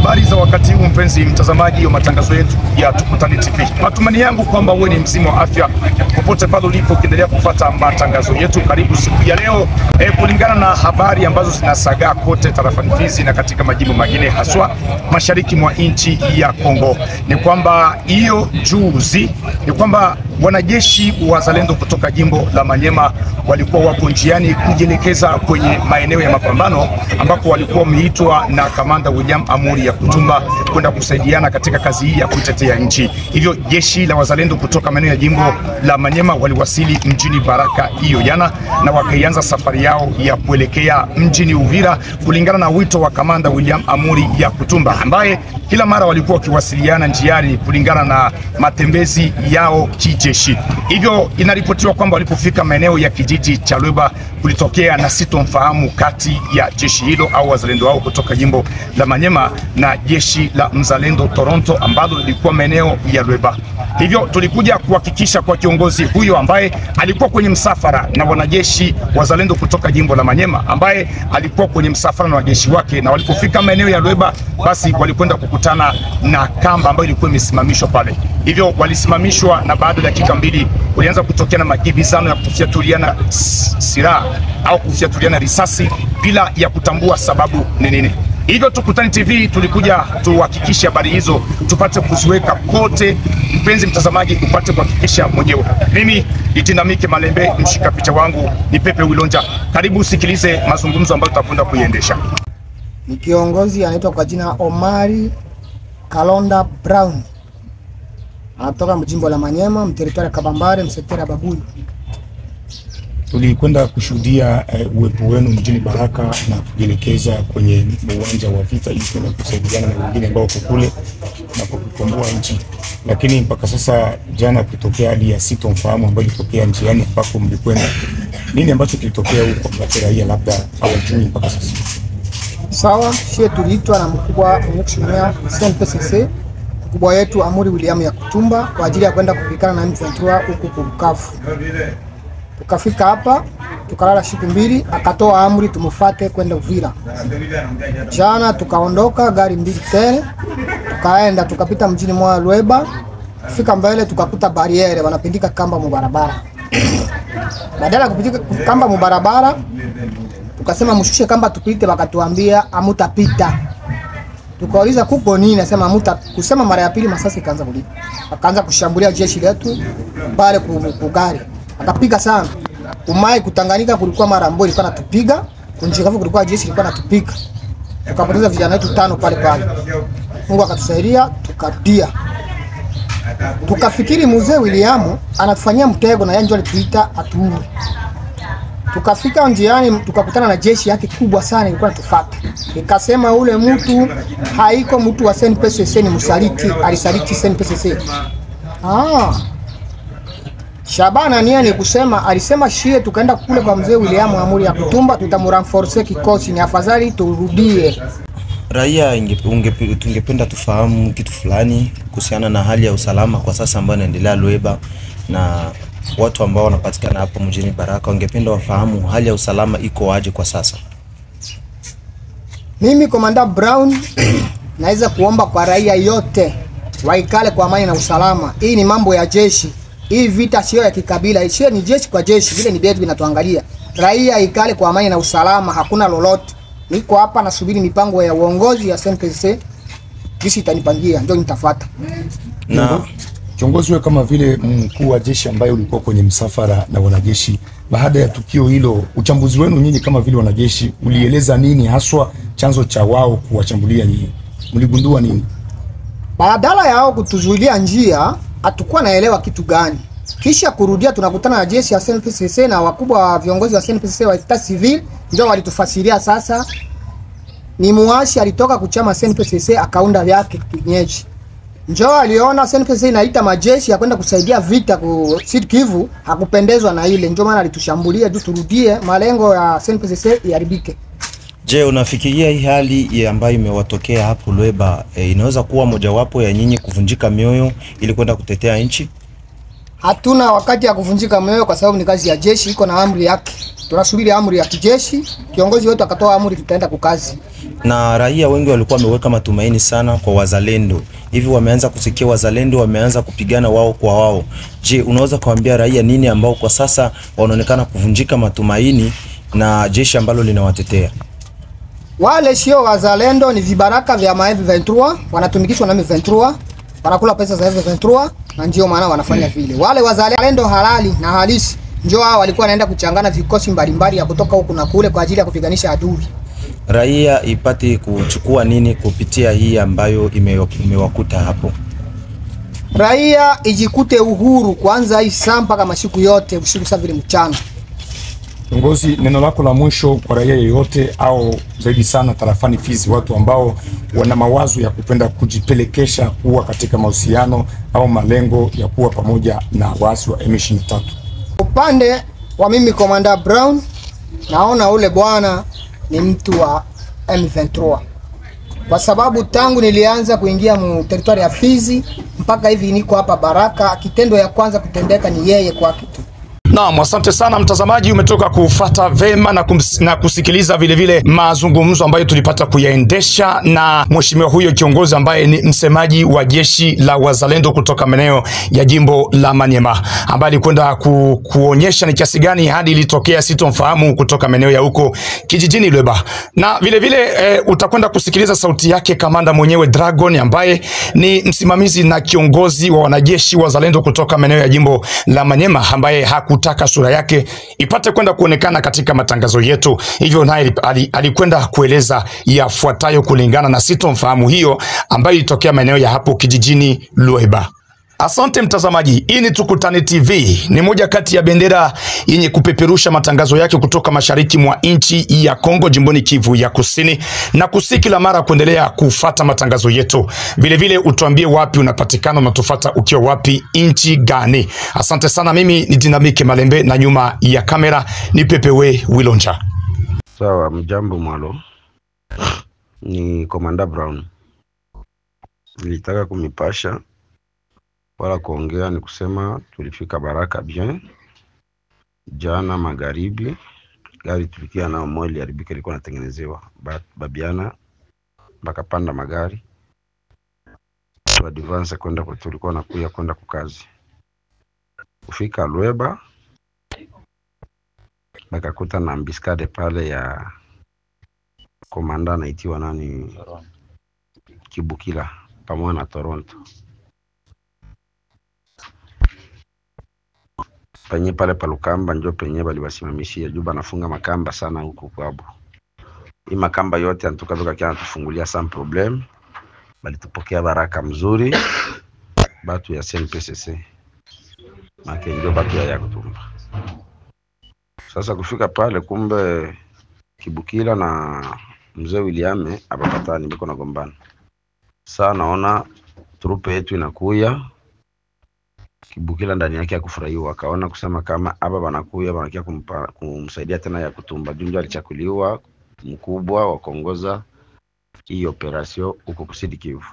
Habari za wakati huu mpenzi mtazamaji wa matangazo yetu ya Tukutane TV. Matumaini yangu kwamba wewe ni mzima wa afya popote pale ulipo ukiendelea kufuata matangazo yetu. Karibu siku ya leo kulingana na habari ambazo zinasagaa kote tarafani Fizi na katika majimbo mengine haswa mashariki mwa nchi ya Kongo. Ni kwamba hiyo juzi ni kwamba wanajeshi wazalendo kutoka jimbo la Manyema walikuwa wapo njiani kujielekeza kwenye maeneo ya mapambano ambako walikuwa wameitwa na kamanda William Amuri ya Kutumba kwenda kusaidiana katika kazi hii ya kuitetea nchi. Hivyo jeshi la wazalendo kutoka maeneo ya jimbo la Manyema waliwasili mjini Baraka hiyo jana na wakaianza safari yao ya kuelekea mjini Uvira kulingana na wito wa kamanda William Amuri ya Kutumba ambaye kila mara walikuwa wakiwasiliana njiani kulingana na matembezi yao kijeshi. Hivyo inaripotiwa kwamba walipofika maeneo ya kijiji cha Lweba kulitokea na sitomfahamu kati ya jeshi hilo au wazalendo wao kutoka jimbo la Manyema na jeshi la mzalendo Toronto ambalo lilikuwa maeneo ya Lweba. Hivyo tulikuja kuhakikisha kwa kiongozi huyo ambaye alikuwa kwenye msafara na wanajeshi wazalendo kutoka jimbo la Manyema ambaye alikuwa kwenye msafara na wanajeshi wake, na walipofika maeneo ya Lweba basi walikwenda kukutana na kamba ambayo ilikuwa imesimamishwa pale. Hivyo walisimamishwa na baada ya dakika mbili kulianza kutokea na majibizano ya kufyatuliana silaha au kufyatuliana risasi bila ya kutambua sababu ni nini. Hivyo Tukutane TV tulikuja tuhakikishe habari hizo tupate kuziweka kote, mpenzi mtazamaji upate kuhakikisha mwenyewe. Mimi Itinamike Malembe, mshika picha wangu ni Pepe Wilonja. Karibu usikilize mazungumzo ambayo tutakwenda kuiendesha. Ni kiongozi anaitwa kwa jina Omari Kalonda Brown. Anatoka mjimbo la Manyema, mteritoria Kabambare, msekera Babuyu. Tulikwenda kushuhudia uwepo wenu mjini Baraka na kujielekeza kwenye uwanja wa vita ili kwenda kusaidiana na wengine ambao wako kule na kukomboa nchi. Lakini mpaka sasa jana kutokea hali ya sitomfahamu ambayo ilitokea njiani ambako mlikwenda. Nini ambacho kilitokea huko kwa raia labda hawajui mpaka sasa? Sawa, shie tuliitwa na mkubwa mwenye SNPCC, mkubwa yetu Amuri William ya Kutumba kwa ajili ya kwenda kupikana na M23 huko Bukavu. Tukafika hapa, tukalala siku mbili, akatoa amri tumufate kwenda Uvira. Jana tukaondoka gari mbili tele, tukaenda tukapita mjini mwa Lweba, kufika mbele tukakuta bariere wanapindika kamba mubarabara. Badala kupindika kamba mubarabara, tukasema mshushe kamba tupite, wakatuambia amutapita. Tukauliza kuko nini, nasema amuta, kusema mara ya pili masasi kaanza kulipa. Akaanza kushambulia jeshi letu pale kugari. Akapiga sana. Umai kutanganika kulikuwa marambo ilikuwa natupiga, kunjikavu kulikuwa jeshi ilikuwa natupiga. Tukapoteza vijana wetu 5 pale pale. Mungu akatusaidia tukadia. Tukafikiri mzee William anatufanyia mtego na yeye alituita atuue. Tukafika njiani tukakutana na jeshi yake kubwa sana ilikuwa natufuata. Ikasema ule mtu haiko mtu wa SNPCC, ni msaliti, alisaliti SNPCC. Shabana ni kusema alisema shie tukaenda kule kwa mzee William Amuri ya Kutumba tutamuranforce kikosi, ni afadhali turudie. Raia tungependa tufahamu kitu fulani kuhusiana na hali ya usalama kwa sasa ambayo inaendelea Lweba, na watu ambao wanapatikana hapo mjini Baraka wangependa wafahamu hali ya usalama iko aje kwa sasa. Mimi Komanda Brown naweza kuomba kwa raia yote waikale kwa amani na usalama. Hii ni mambo ya jeshi. Hii vita sio ya kikabila, hii ni jeshi kwa jeshi, vile ni betu vinatuangalia. Raia ikale kwa amani na usalama, hakuna lolote. Niko hapa nasubiri mipango ya uongozi ya SNPCC. Kisi itanipangia, ndio nitafuata. Na kiongozi wewe kama vile mkuu wa jeshi ambaye ulikuwa kwenye msafara na wanajeshi, baada ya tukio hilo, uchambuzi wenu nyinyi kama vile wanajeshi ulieleza nini haswa chanzo cha wao kuwashambulia nyinyi? Mligundua nini? Badala yao kutuzuilia njia, hatakuwa naelewa kitu gani. Kisha kurudia tunakutana na jeshi ya SNPCC na wakubwa wa viongozi wa SNPCC wa Etat Civil, ndio walitufasiria sasa ni muashi alitoka kuchama SNPCC akaunda vyake kienyeji. Njoo aliona SNPCC inaita majeshi ya kwenda kusaidia vita ku Sud Kivu, hakupendezwa na ile, ndio maana alitushambulia tu turudie malengo ya SNPCC iharibike. Je, unafikiria hii hali ambayo imewatokea hapo Lweba inaweza kuwa mojawapo ya nyinyi kuvunjika mioyo ili kwenda kutetea nchi? Hatuna wakati ya kuvunjika moyo kwa sababu ni kazi ya jeshi, iko na amri yake. Tunasubiri amri ya kijeshi, kiongozi wetu akatoa amri, tutaenda kukazi. Na raia wengi walikuwa wameweka matumaini sana kwa wazalendo. Hivi wameanza kusikia wazalendo wameanza kupigana wao kwa wao. Je, unaweza kuambia raia nini ambao kwa sasa wanaonekana kuvunjika matumaini na jeshi ambalo linawatetea? Wale sio wazalendo, ni vibaraka vya M23, wanatumikishwa na M23, wanakula pesa za M23 na ndio maana wanafanya vile. Wale wazalendo halali na halisi ndio hao walikuwa wanaenda kuchangana vikosi mbalimbali ya kutoka huku na kule kwa ajili ya kupiganisha adui. Raia ipate kuchukua nini kupitia hii ambayo imewakuta hapo? Raia ijikute uhuru kwanza hii saa mpaka masiku yote usiku saa vile mchana. Kiongozi, neno lako la mwisho kwa raia yeyote au zaidi sana tarafani Fizi, watu ambao wana mawazo ya kupenda kujipelekesha kuwa katika mahusiano au malengo ya kuwa pamoja na waasi wa M23? Upande wa mimi Komanda Brown, naona ule bwana ni mtu wa M23. Kwa sababu tangu nilianza kuingia mu territory ya Fizi mpaka hivi niko hapa Baraka, kitendo ya kwanza kutendeka ni yeye kwa kitu. Naam, asante sana mtazamaji, umetoka kufuata vema na kusikiliza vile vile mazungumzo ambayo tulipata kuyaendesha na mheshimiwa huyo kiongozi ambaye ni msemaji wa jeshi la wazalendo kutoka maeneo ya jimbo la Maniema, ambaye alikwenda kuonyesha ni kiasi gani hadi ilitokea sitomfahamu kutoka maeneo ya huko kijijini Lweba. Na vile vile utakwenda kusikiliza sauti yake kamanda mwenyewe Dragon, ambaye ni msimamizi na kiongozi wa wanajeshi wazalendo kutoka maeneo ya jimbo la Maniema, ambaye taka sura yake ipate kwenda kuonekana katika matangazo yetu. Hivyo naye alikwenda kueleza yafuatayo kulingana na sitomfahamu hiyo ambayo ilitokea maeneo ya hapo kijijini Lweba. Asante mtazamaji, hii ni Tukutane TV, ni moja kati ya bendera yenye kupeperusha matangazo yake kutoka mashariki mwa nchi ya Kongo, jimboni Kivu ya Kusini, na kusikila mara kuendelea kufata matangazo yetu. Vile vile utuambie wapi unapatikana, unatufuata ukiwa wapi, nchi gani? Asante sana, mimi ni Dinamike Malembe na nyuma ya kamera ni Pepewe Wilonja. Sawa, mjambo mwalo. Ni Komanda Brown. Nilitaka kumipasha wala kuongea ni kusema tulifika Baraka bien jana magharibi. Gari tulikia nao mweli haribika, ilikuwa natengenezewa babiana bakapanda magari tu advance kwenda kwa tulikuwa nakuya kwenda kukazi. Kufika Lweba bakakuta na ambiskade pale ya komanda naitiwa nani Kibukila pamoja na Toronto. Penye pale palukamba njo penye bali wasimamishia juba nafunga makamba sana huko kwabo. Hii makamba yote antuka toka kia natufungulia sans problem. Bali tupokea baraka mzuri batu ya CNPSC. Make ndio batu ya Kutumba. Sasa kufika pale kumbe Kibukila na mzee William abapatani biko na gombana. Sasa naona trupe yetu inakuya. Kibukila ndani yake akufurahiwa, akaona kusema kama hapa banakuya banakia kumsaidia tena ya Kutumba. Junjo alichakuliwa mkubwa wa kuongoza hii operation huko kusidi Kivu.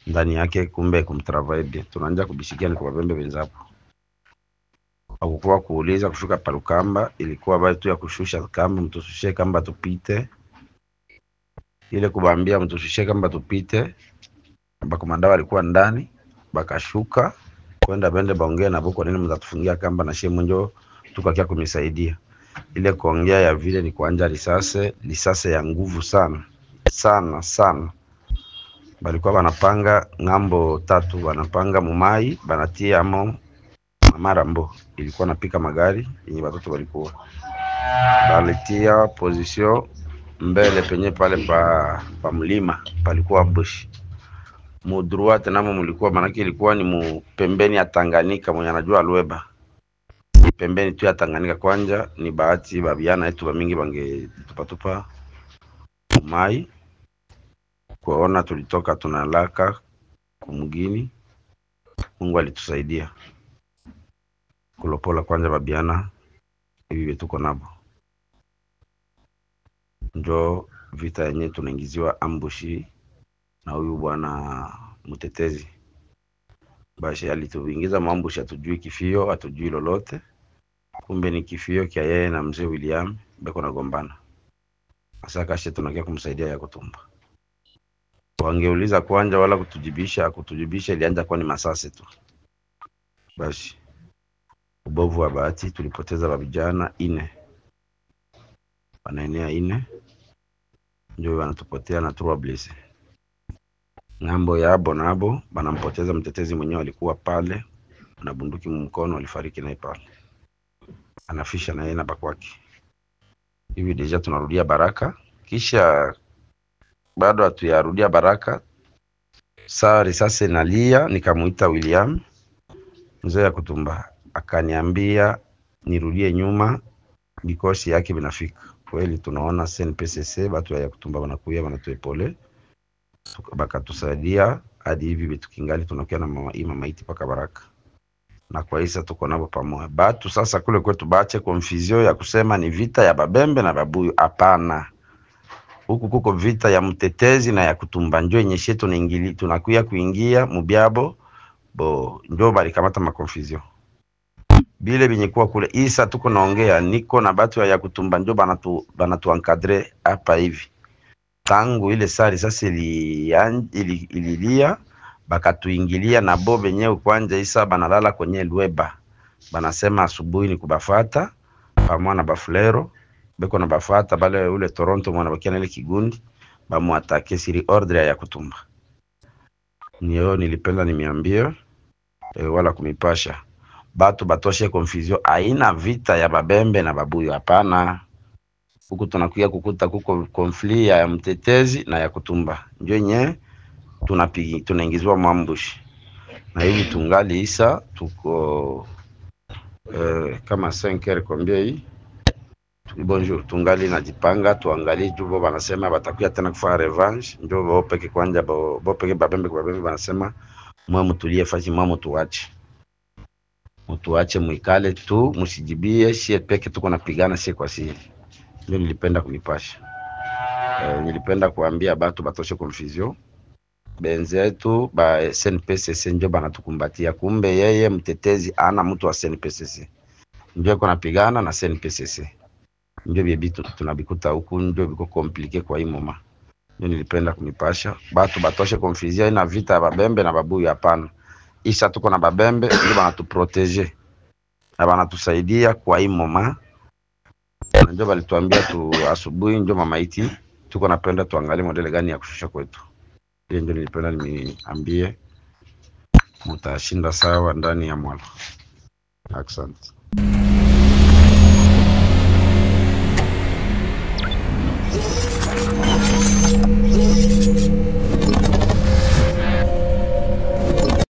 Ndani yake kumbe kumtravaide. Tunaanza kubisikia ni kwa bembe wenzapo. Hakukuwa kuuliza kufika palukamba, ilikuwa bado tu ya kushusha kamba, mtushushe kamba tupite. Ile kubambia mtushushe kamba tupite. Bakomanda walikuwa ndani, bakashuka kwenda bende baongea na boko nini mtatufungia kamba na shemu njo tukakia kumisaidia. Ile kuongea ya vile ni kuanja risase ya nguvu sana sana. Balikuwa banapanga ngambo tatu, banapanga Mumai, banatia amo Marambo. Ilikuwa napika magari yenye watoto walikuwa balitia position mbele penye pale pa mlima palikuwa bush. Mudruate namo mulikuwa manaki ilikuwa ni pembeni ya Tanganyika, mwenye anajua Lweba. Pembeni tu ya Tanganyika kwanja ni bahati babiana yetu ba mingi bange tupatupa Mumai. Kuona tulitoka tunalaka kumugini. Mungu alitusaidia. Kulopola kwanja babiana hivi betuko nabo. Njo vita yenye tunaingiziwa ambushi na huyu bwana mtetezi. Basi alituingiza maambushi, hatujui kifio, hatujui lolote. Kumbe ni kifio kia yeye na mzee William beko nagombana. Sasa kashe tunakia kumsaidia ya Kutumba. Wangeuliza kwanja wala kutujibisha ilianza kwa ni masase tu. Basi ubovu wa bahati tulipoteza vijana 4. Wanaenea 4 ndio wanatupotea na troubles. Ngambo ya Bonabo banampoteza mtetezi mwenyewe alikuwa pale na bunduki mkono, alifariki naye pale. Anafisha na yeye na bakwake. Hivi deja tunarudia Baraka, kisha bado hatuyarudia Baraka. Saa risasi nalia, nikamuita William mzee ya Kutumba, akaniambia nirudie nyuma bikosi yake binafika. Kweli tunaona SNPCC batu ya Kutumba wanakuya wanatuepole, bakatusaidia hadi hivi vitu kingali tunakuwa na mama maiti paka Baraka. Na kwa hisa tuko nabo pamoja. Batu sasa kule kwetu bache confusion ya kusema ni vita ya Babembe na Babuyu. Hapana. Huku kuko vita ya mtetezi na ya Kutumba. Njoo yenye shetu tunakuya kuingia mubyabo bo njoo bali kamata ma confusion. Bile binyekuwa kule isa tuko naongea niko na batu ya Kutumba njoo banatu encadrer hapa hivi. Tangu ile sari sasa ililia bakatuingilia na bobe nyewe kwanja isa banalala kwenye Lweba. Banasema asubuhi ni kubafata pamoja na Bafulero beko na bafata bale ule Toronto mwana bakia na ile kigundi bamuatake siri ordre ya Kutumba. Niyo nilipenda nimeambia wala kumipasha batu batoshe confusion, aina vita ya Babembe na Babuyu. Hapana. Huku tunakuya kukuta kuko konfli ya mtetezi na ya Kutumba. Njoo nye tunaingizwa mambushi. Na hivi tungali isa tuko kama 5h kombia hii. Bonjour, tungali najipanga tuangalie jubo banasema batakuya tena kufanya revanche. Njoo bopeke kwanja bopeke Babembe kwa Babembe banasema mwa mutulie fashi mwa mutuache muikale tu musijibie sie peke tuko napigana sie kwa sie. Ndio nilipenda kunipasha. Nilipenda kuambia batu batoshe confusion. Benzetu ba SNPCC ndio banatukumbatia, kumbe yeye mtetezi ana mtu wa SNPCC. Ndio kuna pigana na SNPCC. Ndio bibitu tunabikuta huku ndio biko komplike kwa hii moma. Ndio nilipenda kunipasha. Batu batoshe confusion ina vita ya Babembe na Babuyu. Hapana. Isa tuko na Babembe ndio banatuproteger. Na banatusaidia kwa hii moma. Ndio balituambia tu asubuhi ndio mama iti tuko napenda tuangalie modele gani ya kushusha kwetu. Ndio nilipenda niambie mutashinda sawa ndani ya mwalo. Asante.